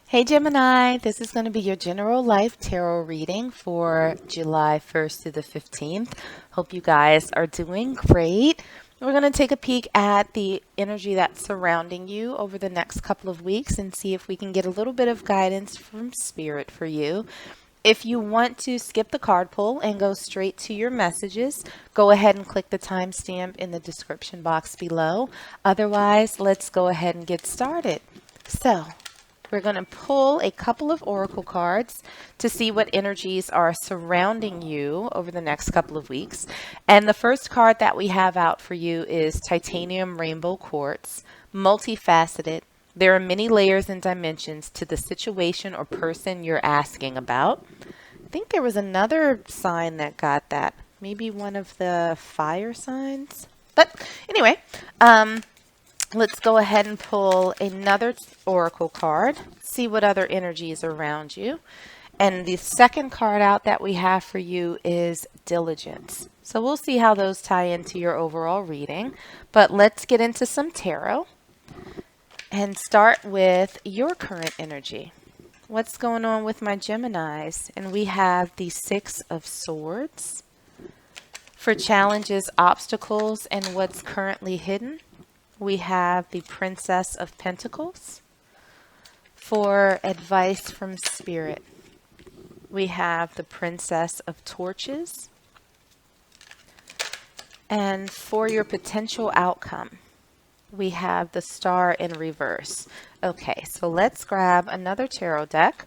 Hey Gemini, this is going to be your general life tarot reading for July 1st to the 15th. Hope you guys are doing great. We're going to take a peek at the energy that's surrounding you over the next couple of weeks and see if we can get a little bit of guidance from spirit for you. If you want to skip the card pull and go straight to your messages, go ahead and click the timestamp in the description box below. Otherwise, let's go ahead and get started. So, we're going to pull a couple of oracle cards to see what energies are surrounding you over the next couple of weeks. And the first card that we have out for you is Titanium Rainbow Quartz, multifaceted. There are many layers and dimensions to the situation or person you're asking about. I think there was another sign that got that. Maybe one of the fire signs. But anyway, let's go ahead and pull another oracle card, see what other energies are around you. And the second card out that we have for you is diligence. So we'll see how those tie into your overall reading. But let's get into some tarot and start with your current energy. What's going on with my Geminis? And we have the Six of Swords for challenges, obstacles, and what's currently hidden. We have the Princess of Pentacles for advice from Spirit. We have the Princess of Torches. And for your potential outcome, we have the Star in reverse. Okay, so let's grab another tarot deck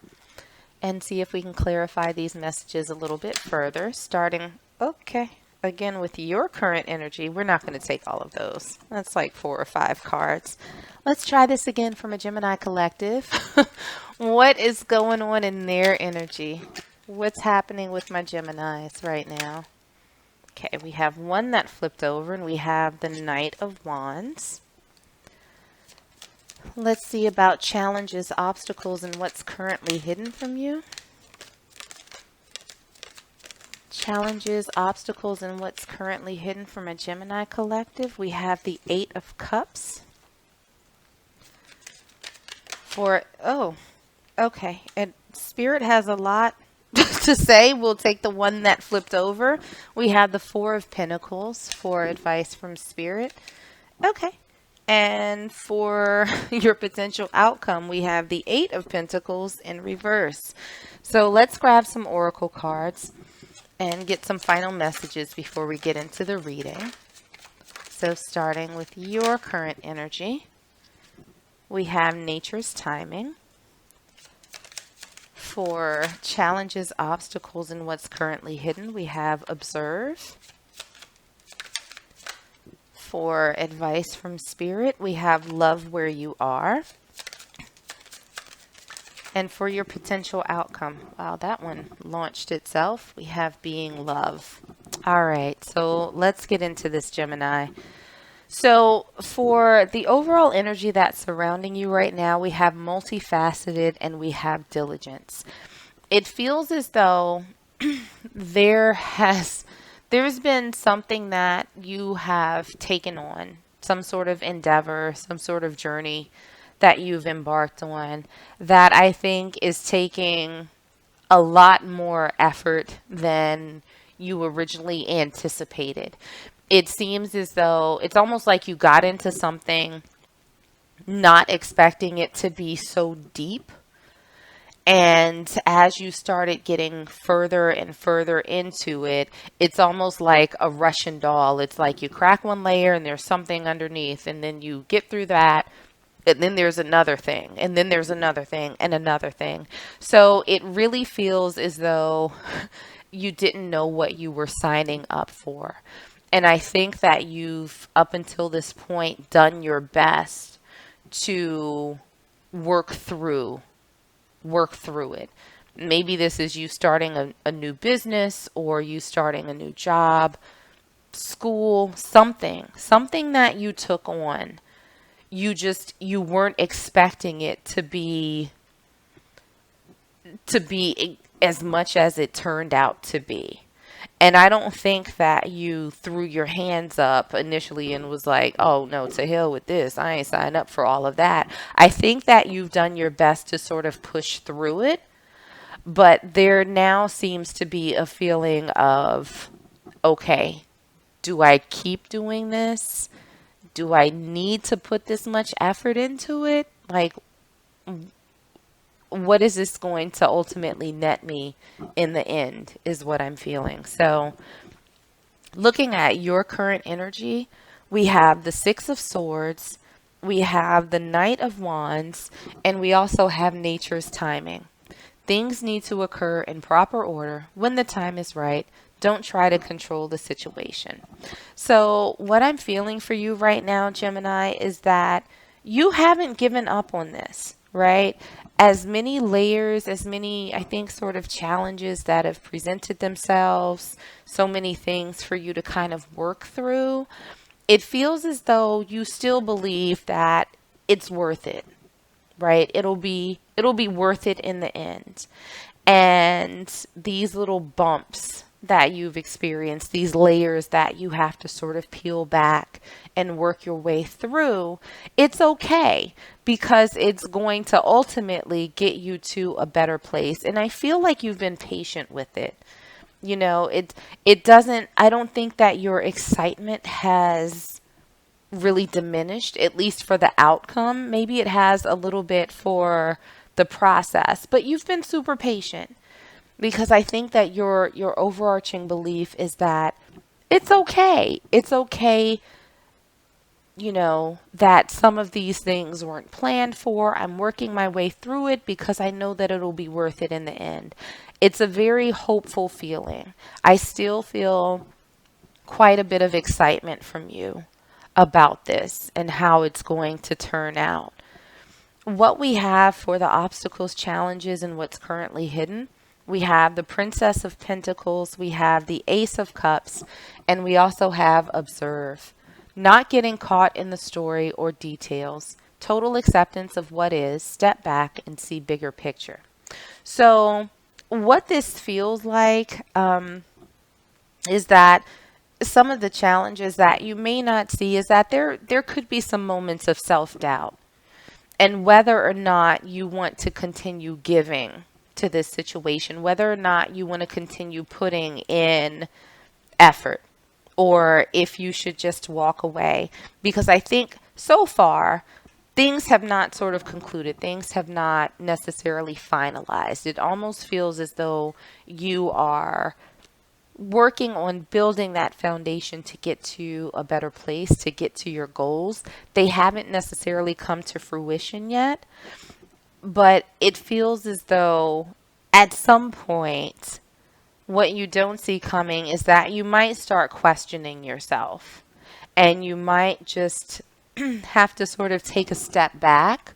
and see if we can clarify these messages a little bit further, starting, again, with your current energy. We're not going to take all of those. That's like 4 or 5 cards. Let's try this again from a Gemini collective. What is going on in their energy? What's happening with my Geminis right now? Okay, we have one that flipped over, and we have the Knight of Wands. Let's see about challenges, obstacles, and what's currently hidden from you. Challenges, obstacles, and what's currently hidden from a Gemini collective. We have the Eight of Cups. Okay. And Spirit has a lot to say. We'll take the one that flipped over. We have the Four of Pentacles for advice from Spirit. Okay. And for your potential outcome, we have the Eight of Pentacles in reverse. So let's grab some oracle cards and get some final messages before we get into the reading. So starting with your current energy, we have Nature's Timing. For challenges, obstacles, and what's currently hidden, we have Observe. For advice from Spirit, we have Love Where You Are. And for your potential outcome, wow, that one launched itself. We have Being Love. All right, so let's get into this, Gemini. So for the overall energy that's surrounding you right now, we have multifaceted and we have diligence. It feels as though there's been something that you have taken on, some sort of endeavor, some sort of journey that you've embarked on that I think is taking a lot more effort than you originally anticipated. It seems as though it's almost like you got into something not expecting it to be so deep. And as you started getting further and further into it, it's almost like a Russian doll. It's like you crack one layer and there's something underneath, and then you get through that, and then there's another thing, and then there's another thing, and another thing. So it really feels as though you didn't know what you were signing up for. And I think that you've, up until this point, done your best to work through it. Maybe this is you starting a new business, or you starting a new job, school, something that you took on. You weren't expecting it to be as much as it turned out to be. And I don't think that you threw your hands up initially and was like, oh no, to hell with this. I ain't signed up for all of that. I think that you've done your best to sort of push through it, but there now seems to be a feeling of, okay, do I keep doing this? Do I need to put this much effort into it? Like, what is this going to ultimately net me in the end, is what I'm feeling. So, looking at your current energy, we have the Six of Swords, we have the Knight of Wands, and we also have nature's timing. Things need to occur in proper order when the time is right. Don't try to control the situation. So, what I'm feeling for you right now, Gemini, is that you haven't given up on this, right? As many layers, as many, I think, sort of challenges that have presented themselves, so many things for you to kind of work through, it feels as though you still believe that it's worth it, right? It'll be worth it in the end. And these little bumps that you've experienced, these layers that you have to sort of peel back and work your way through, it's okay, because it's going to ultimately get you to a better place. And I feel like you've been patient with it. It doesn't, I don't think that your excitement has really diminished, at least for the outcome. Maybe it has a little bit for the process, but you've been super patient, because I think that your overarching belief is that it's okay. It's okay, that some of these things weren't planned for. I'm working my way through it because I know that it'll be worth it in the end. It's a very hopeful feeling. I still feel quite a bit of excitement from you about this and how it's going to turn out. What we have for the obstacles, challenges, and what's currently hidden, we have the Princess of Pentacles, we have the Ace of Cups, and we also have Observe. Not getting caught in the story or details, total acceptance of what is, step back and see bigger picture. So, what this feels like is that some of the challenges that you may not see is that there could be some moments of self-doubt, and whether or not you want to continue giving to this situation, whether or not you want to continue putting in effort, or if you should just walk away. Because I think so far, things have not sort of concluded, things have not necessarily finalized. It almost feels as though you are working on building that foundation to get to a better place, to get to your goals. They haven't necessarily come to fruition yet, but it feels as though at some point, what you don't see coming is that you might start questioning yourself, and you might just have to sort of take a step back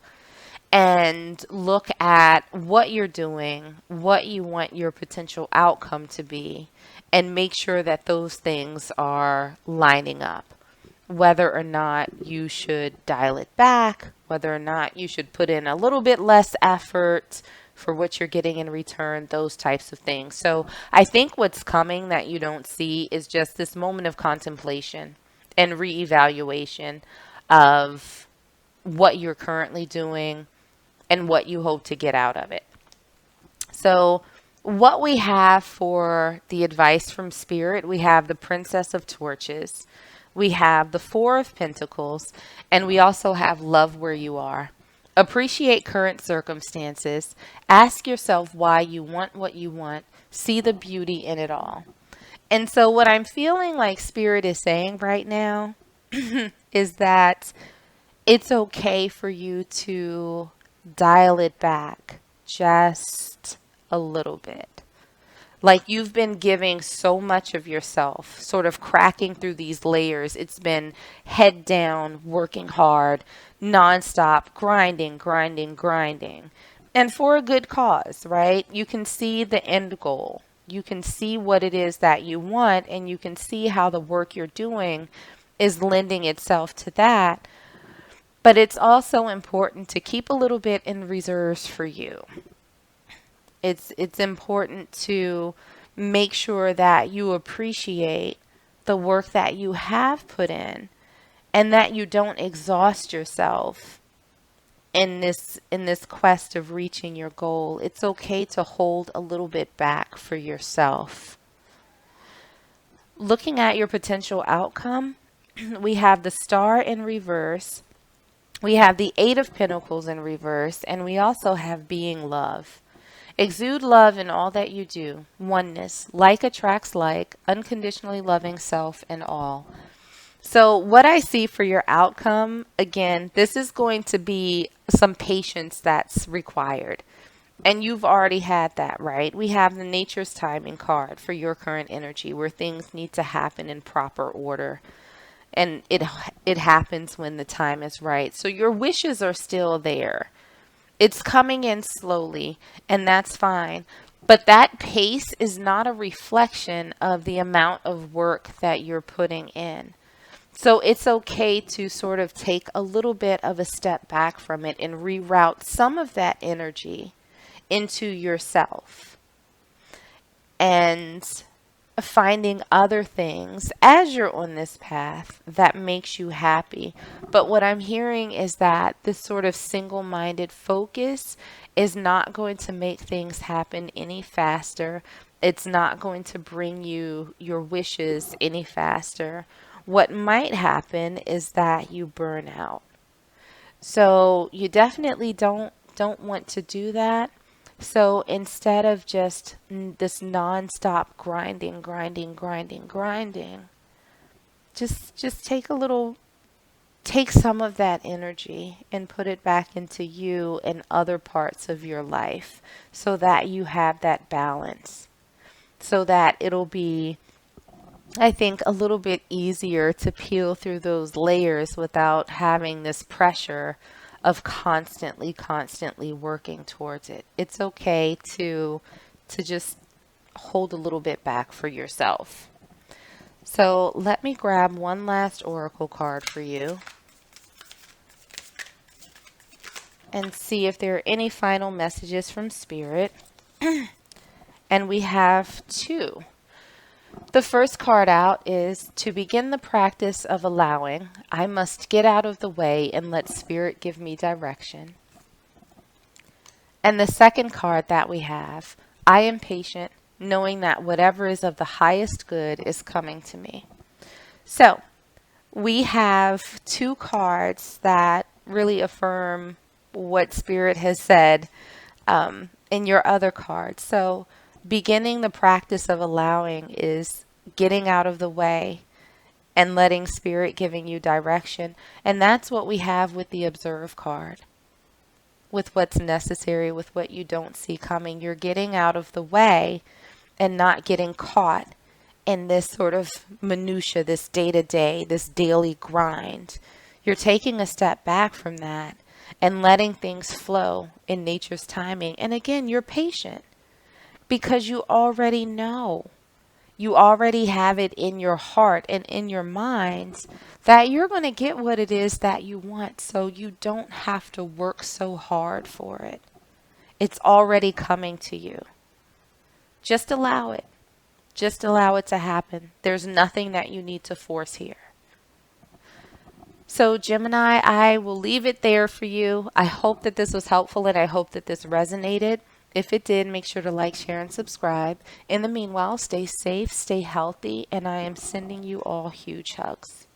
and look at what you're doing, what you want your potential outcome to be, and make sure that those things are lining up. Whether or not you should dial it back, whether or not you should put in a little bit less effort for what you're getting in return, those types of things. So I think what's coming that you don't see is just this moment of contemplation and reevaluation of what you're currently doing and what you hope to get out of it. So what we have for the advice from Spirit, we have the Princess of Torches, we have the Four of Pentacles, and we also have Love Where You Are. Appreciate current circumstances. Ask yourself why you want what you want. See the beauty in it all. And so what I'm feeling like Spirit is saying right now is that it's okay for you to dial it back just a little bit. Like, you've been giving so much of yourself, sort of cracking through these layers. It's been head down, working hard, nonstop, grinding, grinding, grinding. And for a good cause, right? You can see the end goal. You can see what it is that you want, and you can see how the work you're doing is lending itself to that. But it's also important to keep a little bit in reserves for you. It's important to make sure that you appreciate the work that you have put in and that you don't exhaust yourself in this quest of reaching your goal. It's okay to hold a little bit back for yourself. Looking at your potential outcome, we have the Star in reverse, we have the Eight of Pentacles in reverse, and we also have being love. Exude love in all that you do. Oneness. Like attracts like. Unconditionally loving self and all. So what I see for your outcome, again, this is going to be some patience that's required. And you've already had that, right? We have the nature's timing card for your current energy where things need to happen in proper order. And it happens when the time is right. So your wishes are still there. It's coming in slowly, and that's fine. But that pace is not a reflection of the amount of work that you're putting in. So it's okay to sort of take a little bit of a step back from it and reroute some of that energy into yourself and finding other things as you're on this path that makes you happy. But what I'm hearing is that this sort of single-minded focus is not going to make things happen any faster. It's not going to bring you your wishes any faster. What might happen is that you burn out. So you definitely don't want to do that. So instead of just this non-stop grinding, just take some of that energy and put it back into you and other parts of your life so that you have that balance. So that it'll be, I think, a little bit easier to peel through those layers without having this pressure of constantly working towards it. It's okay to just hold a little bit back for yourself. So let me grab one last oracle card for you and see if there are any final messages from Spirit. And we have two. The first card out is to begin the practice of allowing. I must get out of the way and let Spirit give me direction. And the second card that we have, I am patient, knowing that whatever is of the highest good is coming to me. So we have two cards that really affirm what Spirit has said in your other cards. So beginning the practice of allowing is getting out of the way and letting Spirit giving you direction. And that's what we have with the Observe card. With what's necessary, with what you don't see coming. You're getting out of the way and not getting caught in this sort of minutia, this day-to-day, this daily grind. You're taking a step back from that and letting things flow in nature's timing. And again, you're patient. Because you already know, you already have it in your heart and in your mind that you're going to get what it is that you want. So you don't have to work so hard for it. It's already coming to you. Just allow it. Just allow it to happen. There's nothing that you need to force here. So Gemini, I will leave it there for you. I hope that this was helpful and I hope that this resonated. If it did, make sure to like, share, and subscribe. In the meanwhile, stay safe, stay healthy, and I am sending you all huge hugs.